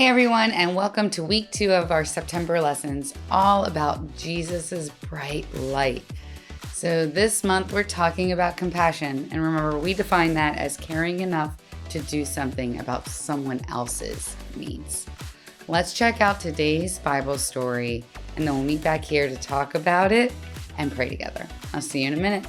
Hey everyone, and welcome to week 2 of our September lessons, all about Jesus's bright light. So this month we're talking about compassion, and remember we define that as caring enough to do something about someone else's needs. Let's check out today's Bible story, and then we'll meet back here to talk about it and pray together. I'll see you in a minute.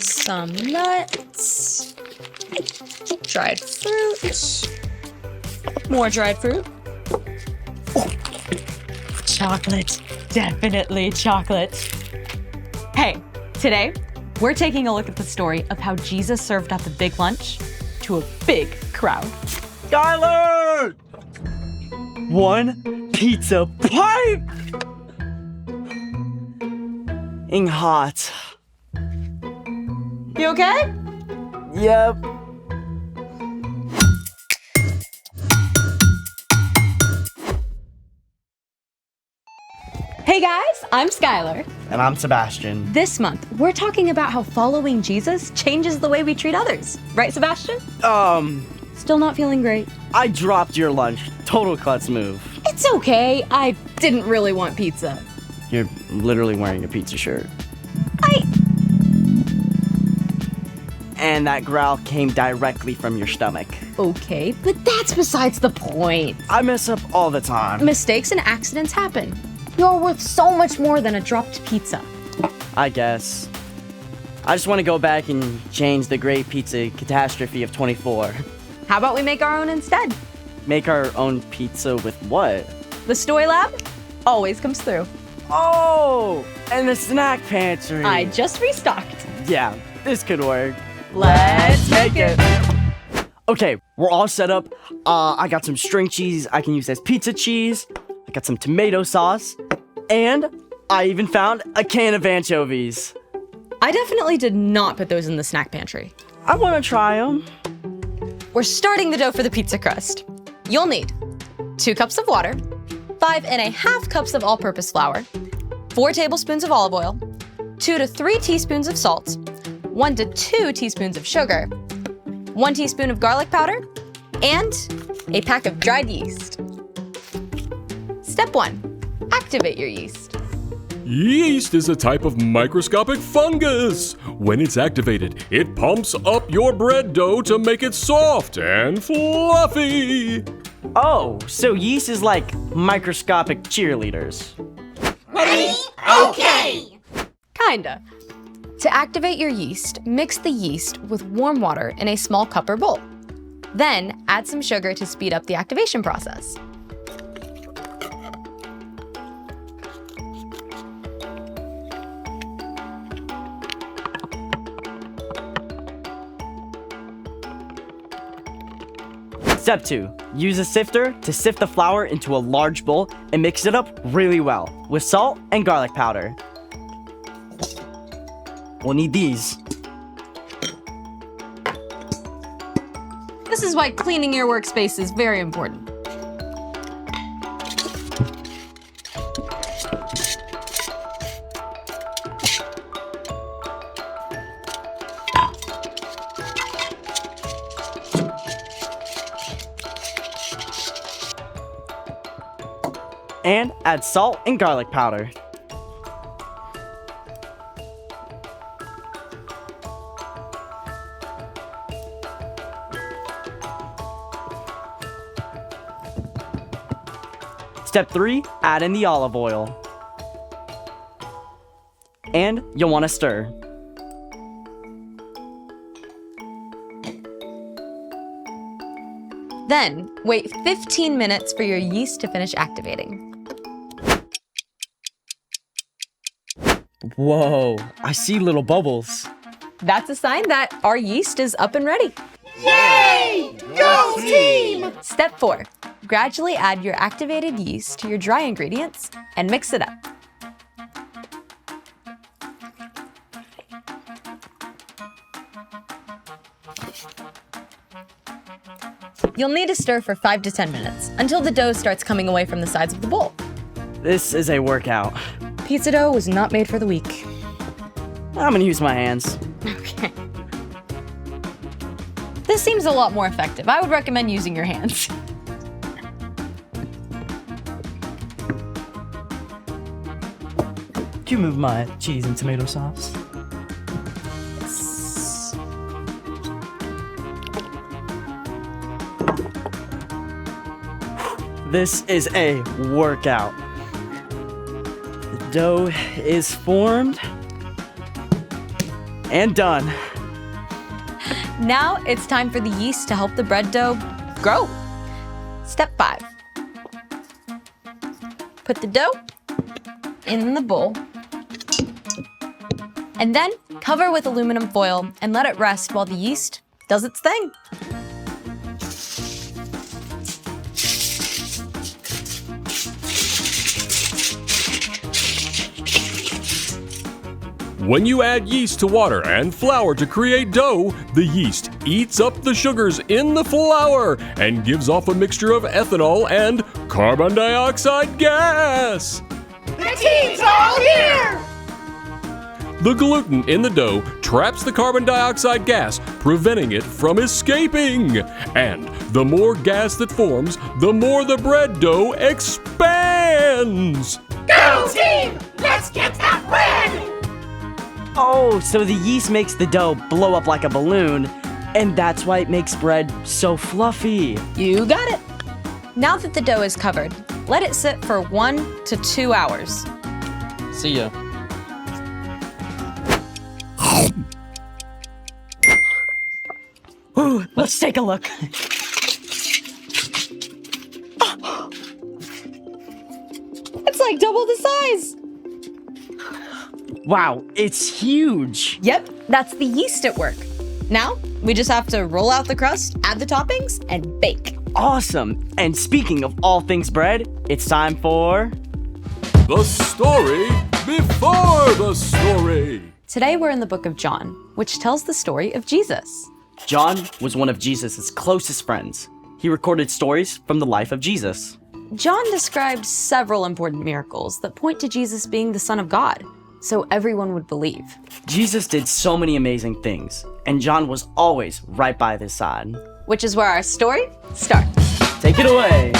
Some nuts, dried fruit, more dried fruit. Oh, chocolate, definitely chocolate. Hey, today we're taking a look at the story of how Jesus served up a big lunch to a big crowd. Skylar! One pizza pipe! Ing hot. You okay? Yep. Hey guys, I'm Skylar. And I'm Sebastian. This month, we're talking about how following Jesus changes the way we treat others. Right, Sebastian? Still not feeling great? I dropped your lunch. Total klutz move. It's okay. I didn't really want pizza. You're literally wearing a pizza shirt. And that growl came directly from your stomach. Okay, but that's besides the point. I mess up all the time. Mistakes and accidents happen. You're worth so much more than a dropped pizza. I guess. I just want to go back and change the great pizza catastrophe of 24. How about we make our own instead? Make our own pizza with what? The Story Lab always comes through. Oh, and the snack pantry. I just restocked. Yeah, this could work. Let's make it. Okay, we're all set up. I got some string cheese I can use as pizza cheese. I got some tomato sauce. And I even found a can of anchovies. I definitely did not put those in the snack pantry. I want to try them. We're starting the dough for the pizza crust. You'll need 2 cups of water, 5½ cups of all-purpose flour, 4 tablespoons of olive oil, 2 to 3 teaspoons of salt, 1 to 2 teaspoons of sugar, 1 teaspoon of garlic powder, and a pack of dried yeast. Step 1. Activate your yeast. Yeast is a type of microscopic fungus. When it's activated, it pumps up your bread dough to make it soft and fluffy. Oh, so yeast is like microscopic cheerleaders. Okay. Kinda. To activate your yeast, mix the yeast with warm water in a small cup or bowl. Then add some sugar to speed up the activation process. Step 2. Use a sifter to sift the flour into a large bowl and mix it up really well with salt and garlic powder. We'll need these. This is why cleaning your workspace is very important. And add salt and garlic powder. Step 3, add in the olive oil. And you'll want to stir. Then, wait 15 minutes for your yeast to finish activating. Whoa, I see little bubbles. That's a sign that our yeast is up and ready. Yay! Go team! Step 4. Gradually add your activated yeast to your dry ingredients and mix it up. You'll need to stir for 5 to 10 minutes until the dough starts coming away from the sides of the bowl. This is a workout. Pizza dough was not made for the weak. I'm gonna use my hands. Okay. This seems a lot more effective. I would recommend using your hands. Can you move my cheese and tomato sauce? This is a workout. The dough is formed and done. Now it's time for the yeast to help the bread dough grow. Step 5. Put the dough in the bowl. And then cover with aluminum foil and let it rest while the yeast does its thing. When you add yeast to water and flour to create dough, the yeast eats up the sugars in the flour and gives off a mixture of ethanol and carbon dioxide gas. The team's all here! The gluten in the dough traps the carbon dioxide gas, preventing it from escaping. And the more gas that forms, the more the bread dough expands. Go team! Let's get that bread! Oh, so the yeast makes the dough blow up like a balloon, and that's why it makes bread so fluffy. You got it. Now that the dough is covered, let it sit for 1 to 2 hours. See ya. Ooh, let's take a look. It's like double the size. Wow, it's huge. Yep, That's the yeast at work. Now, we just have to roll out the crust, add the toppings, and bake. Awesome. And speaking of all things bread, it's time for... The story before the story. Today we're in the book of John, which tells the story of Jesus. John was one of Jesus' closest friends. He recorded stories from the life of Jesus. John described several important miracles that point to Jesus being the Son of God, so everyone would believe. Jesus did so many amazing things, and John was always right by his side. Which is where our story starts. Take it away.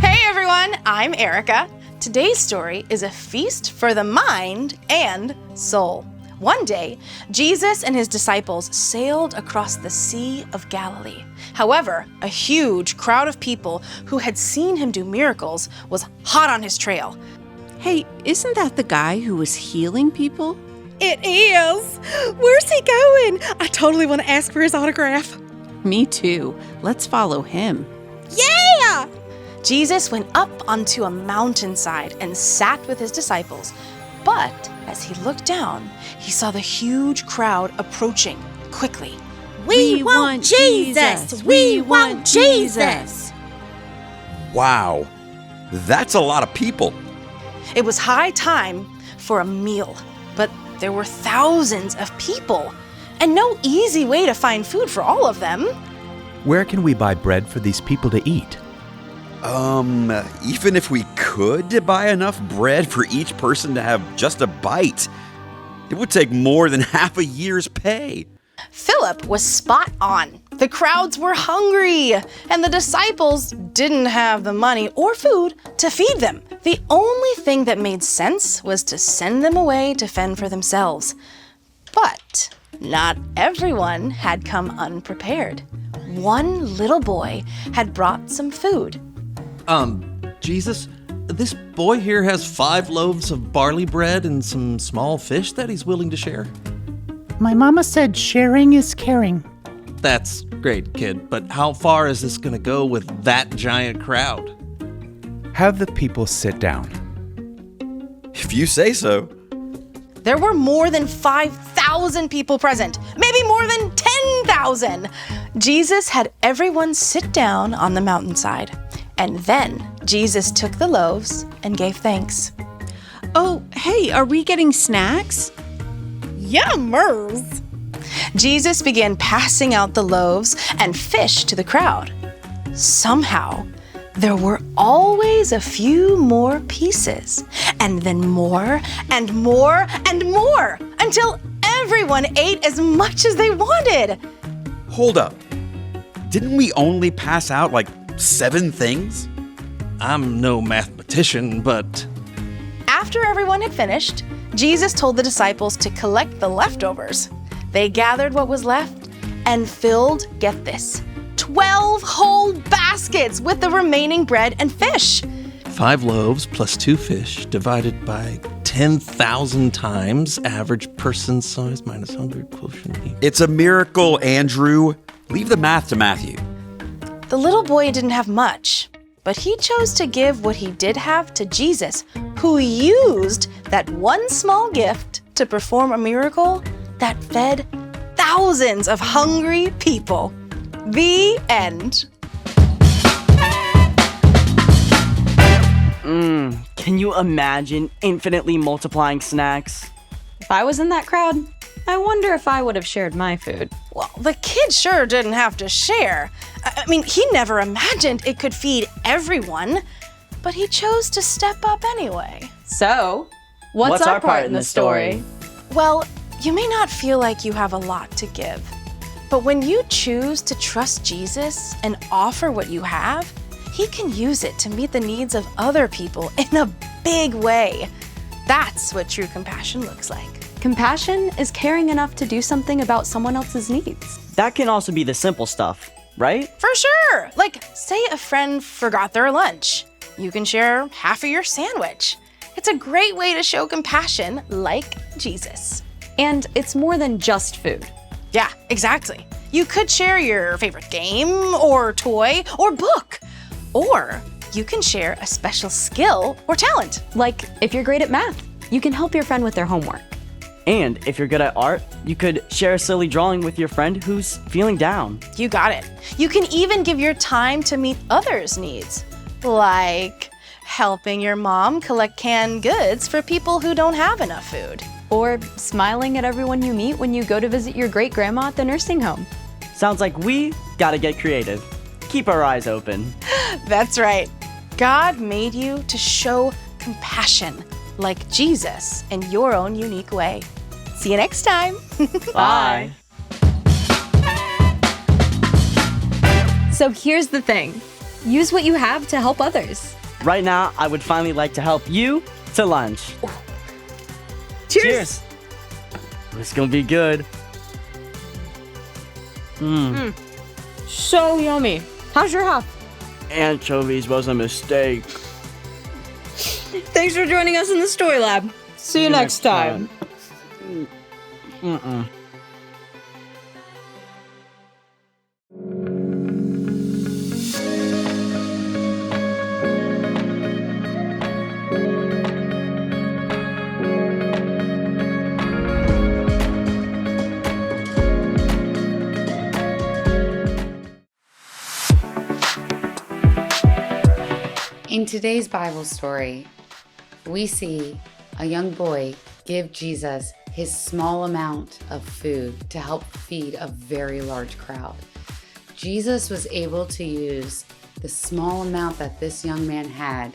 Hey everyone, I'm Erica. Today's story is a feast for the mind and soul. One day, Jesus and his disciples sailed across the Sea of Galilee. However, a huge crowd of people who had seen him do miracles was hot on his trail. Hey, isn't that the guy who was healing people? It is. Where's he going? I totally want to ask for his autograph. Me too. Let's follow him. Yeah! Jesus went up onto a mountainside and sat with his disciples. But as he looked down, he saw the huge crowd approaching quickly. We want Jesus! We want Jesus! Wow, that's a lot of people. It was high time for a meal, but there were thousands of people and no easy way to find food for all of them. Where can we buy bread for these people to eat? Even if we could buy enough bread for each person to have just a bite, it would take more than half a year's pay. Philip was spot on. The crowds were hungry, and the disciples didn't have the money or food to feed them. The only thing that made sense was to send them away to fend for themselves. But not everyone had come unprepared. One little boy had brought some food. Jesus, this boy here has 5 loaves of barley bread and some small fish that he's willing to share. My mama said sharing is caring. That's great, kid, but how far is this gonna go with that giant crowd? Have the people sit down. If you say so. There were more than 5,000 people present, maybe more than 10,000. Jesus had everyone sit down on the mountainside, and then Jesus took the loaves and gave thanks. Oh, hey, are we getting snacks? Yummers! Jesus began passing out the loaves and fish to the crowd. Somehow, there were always a few more pieces, and then more and more and more, until everyone ate as much as they wanted. Hold up. Didn't we only pass out like 7 things? I'm no mathematician, but... After everyone had finished, Jesus told the disciples to collect the leftovers. They gathered what was left and filled, get this, 12 whole baskets with the remaining bread and fish. 5 loaves plus 2 fish divided by 10,000 times average person size minus hunger quotient. It's a miracle, Andrew. Leave the math to Matthew. The little boy didn't have much, but he chose to give what he did have to Jesus, who used that one small gift to perform a miracle that fed thousands of hungry people. The end. Can you imagine infinitely multiplying snacks? If I was in that crowd, I wonder if I would have shared my food. Well, the kid sure didn't have to share. I mean, he never imagined it could feed everyone, but he chose to step up anyway. So, what's our part in the story? Well, you may not feel like you have a lot to give, but when you choose to trust Jesus and offer what you have, he can use it to meet the needs of other people in a big way. That's what true compassion looks like. Compassion is caring enough to do something about someone else's needs. That can also be the simple stuff, right? For sure! Like, say a friend forgot their lunch. You can share half of your sandwich. It's a great way to show compassion like Jesus. And it's more than just food. Yeah, exactly. You could share your favorite game or toy or book. Or you can share a special skill or talent. Like, if you're great at math, you can help your friend with their homework. And if you're good at art, you could share a silly drawing with your friend who's feeling down. You got it. You can even give your time to meet others' needs, like helping your mom collect canned goods for people who don't have enough food. Or smiling at everyone you meet when you go to visit your great-grandma at the nursing home. Sounds like we gotta get creative. Keep our eyes open. That's right. God made you to show compassion like Jesus in your own unique way. See you next time. Bye. So here's the thing. Use what you have to help others. Right now, I would finally like to help you to lunch. Cheers. It's gonna be good. So yummy. How's your half? Anchovies was a mistake. Thanks for joining us in the Story Lab. See you next time. In today's Bible story, we see a young boy give Jesus his small amount of food to help feed a very large crowd. Jesus was able to use the small amount that this young man had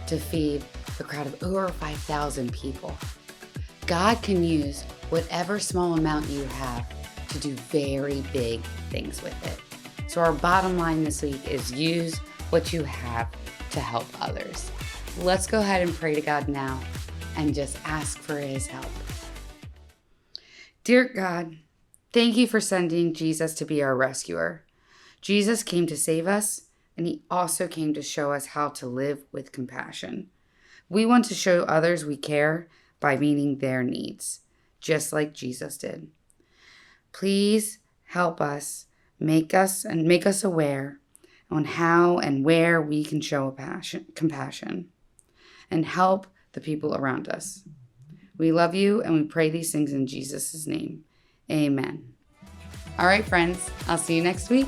to feed a crowd of over 5,000 people. God can use whatever small amount you have to do very big things with it. So our bottom line this week is use what you have to help others. Let's go ahead and pray to God now and just ask for his help. Dear God, thank you for sending Jesus to be our rescuer. Jesus came to save us, and he also came to show us how to live with compassion. We want to show others we care by meeting their needs, just like Jesus did. Please help us, make us aware on how and where we can show compassion and help the people around us. We love you and we pray these things in Jesus' name. Amen. All right, friends, I'll see you next week.